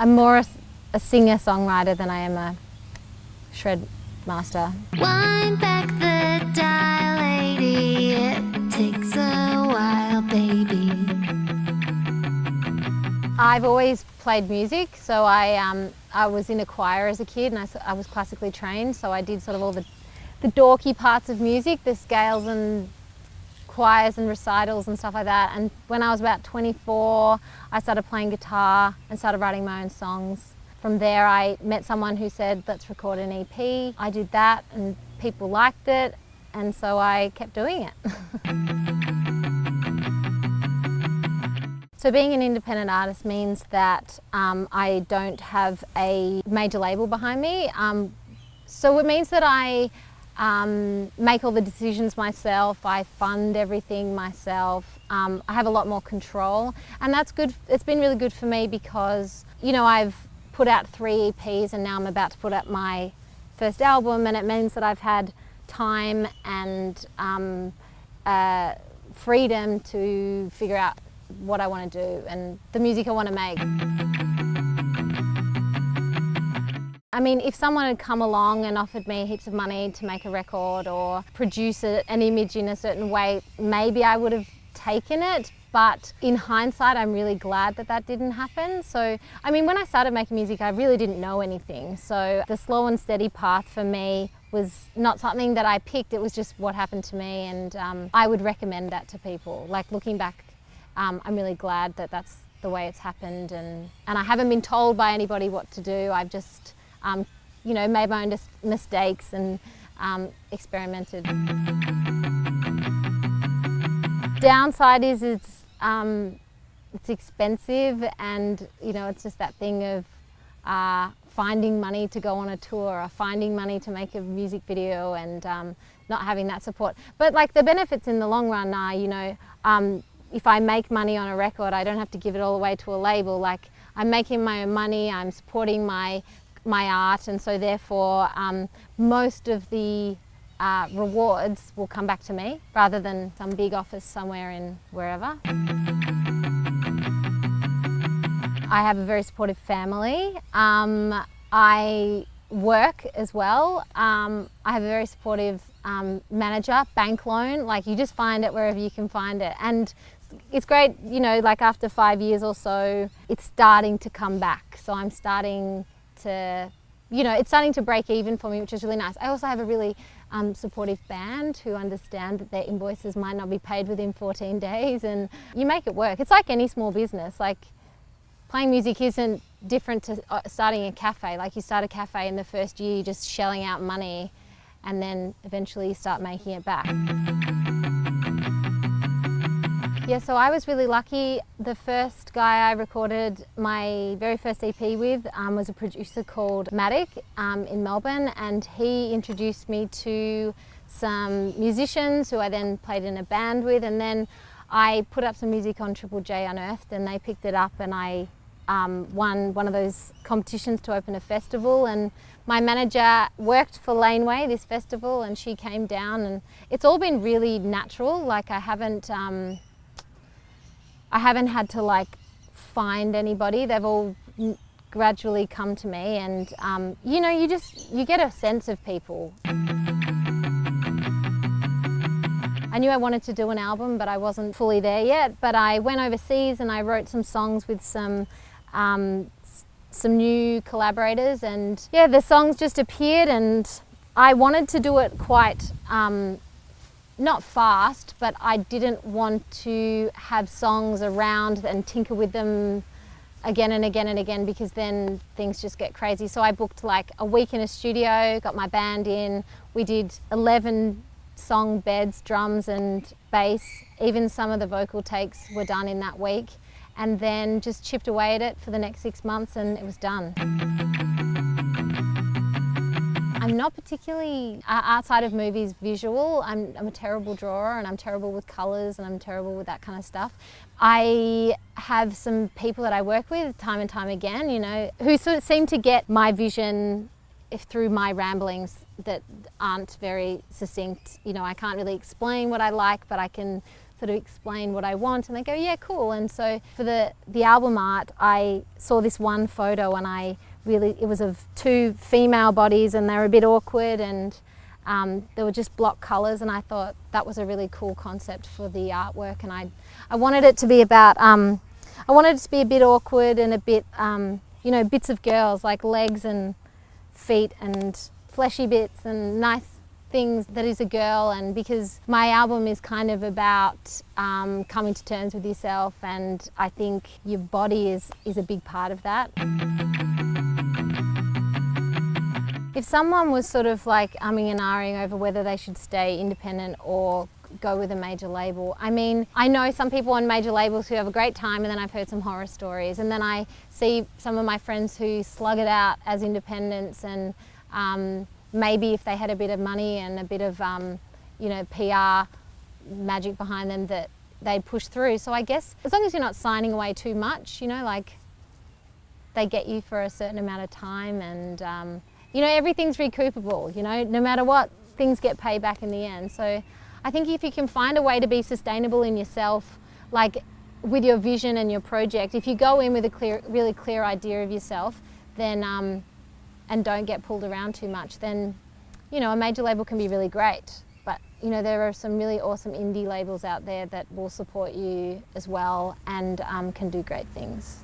I'm more a singer-songwriter than I am a shred master. Wind back the dial, lady. It takes a while, baby. I've always played music, so I was in a choir as a kid, and I was classically trained, so I did sort of all the dorky parts of music, the scales and choirs and recitals and stuff like that. And when I was about 24, I started playing guitar and started writing my own songs. From there, I met someone who said, let's record an EP. I did that and people liked it, and so I kept doing it. So being an independent artist means that I don't have a major label behind me. So it means that I make all the decisions myself, I fund everything myself. I have a lot more control, and that's good. It's been really good for me because, you know, I've put out 3 EPs and now I'm about to put out my first album, and it means that I've had time and freedom to figure out what I want to do and the music I want to make. I mean, if someone had come along and offered me heaps of money to make a record or produce an image in a certain way, maybe I would have taken it. But in hindsight, I'm really glad that that didn't happen. So, I mean, when I started making music, I really didn't know anything. So the slow and steady path for me was not something that I picked, it was just what happened to me. And I would recommend that to people. Like, looking back, I'm really glad that that's the way it's happened. And I haven't been told by anybody what to do. I've just, you know, made my own mistakes and experimented. Downside is it's expensive, and you know, it's just that thing of finding money to go on a tour or finding money to make a music video, and not having that support. But like, the benefits in the long run are, you know, if I make money on a record, I don't have to give it all away to a label. Like, I'm making my own money, I'm supporting my art, and so therefore most of the rewards will come back to me rather than some big office somewhere in wherever. I have a very supportive family. I work as well. I have a very supportive manager, bank loan, like, you just find it wherever you can find it. And it's great, you know, like after 5 years or so, it's starting to come back. So I'm starting to, you know, it's starting to break even for me, which is really nice. I also have a really supportive band who understand that their invoices might not be paid within 14 days, and you make it work. It's like any small business. Like, playing music isn't different to starting a cafe. Like, you start a cafe in the first year, you're just shelling out money, and then eventually you start making it back. Yeah, so I was really lucky. The first guy I recorded my very first EP with was a producer called Matic in Melbourne, and he introduced me to some musicians who I then played in a band with, and then I put up some music on Triple J Unearthed, and they picked it up, and I won one of those competitions to open a festival. And my manager worked for Laneway, this festival, and she came down, and it's all been really natural. Like, I haven't had to like find anybody. They've all gradually come to me, and you know, you get a sense of people. I knew I wanted to do an album, but I wasn't fully there yet. But I went overseas and I wrote some songs with some new collaborators, and yeah, the songs just appeared, and I wanted to do it quite not fast, but I didn't want to have songs around and tinker with them again and again and again, because then things just get crazy. So I booked like a week in a studio, got my band in, we did 11 song beds, drums and bass. Even some of the vocal takes were done in that week, and then just chipped away at it for the next 6 months, and it was done. I'm not particularly, outside of movies, visual. I'm a terrible drawer, and I'm terrible with colours, and I'm terrible with that kind of stuff. I have some people that I work with time and time again, you know, who sort of seem to get my vision through my ramblings that aren't very succinct. You know, I can't really explain what I like, but I can sort of explain what I want, and they go, yeah, cool. And so for the album art, I saw this one photo and it was of two female bodies, and they were a bit awkward, and they were just block colours, and I thought that was a really cool concept for the artwork. And I wanted it to be about, I wanted it to be a bit awkward and a bit, you know, bits of girls, like legs and feet and fleshy bits and nice things that is a girl. And because my album is kind of about coming to terms with yourself, and I think your body is a big part of that. If someone was sort of like umming and ahhing over whether they should stay independent or go with a major label, I mean, I know some people on major labels who have a great time, and then I've heard some horror stories, and then I see some of my friends who slug it out as independents, and maybe if they had a bit of money and a bit of you know, PR magic behind them, that they'd push through. So I guess as long as you're not signing away too much, you know, like they get you for a certain amount of time, and you know, everything's recoupable, you know, no matter what, things get paid back in the end. So I think if you can find a way to be sustainable in yourself, like with your vision and your project, if you go in with a really clear idea of yourself, then, and don't get pulled around too much, then, you know, a major label can be really great. But, you know, there are some really awesome indie labels out there that will support you as well, and can do great things.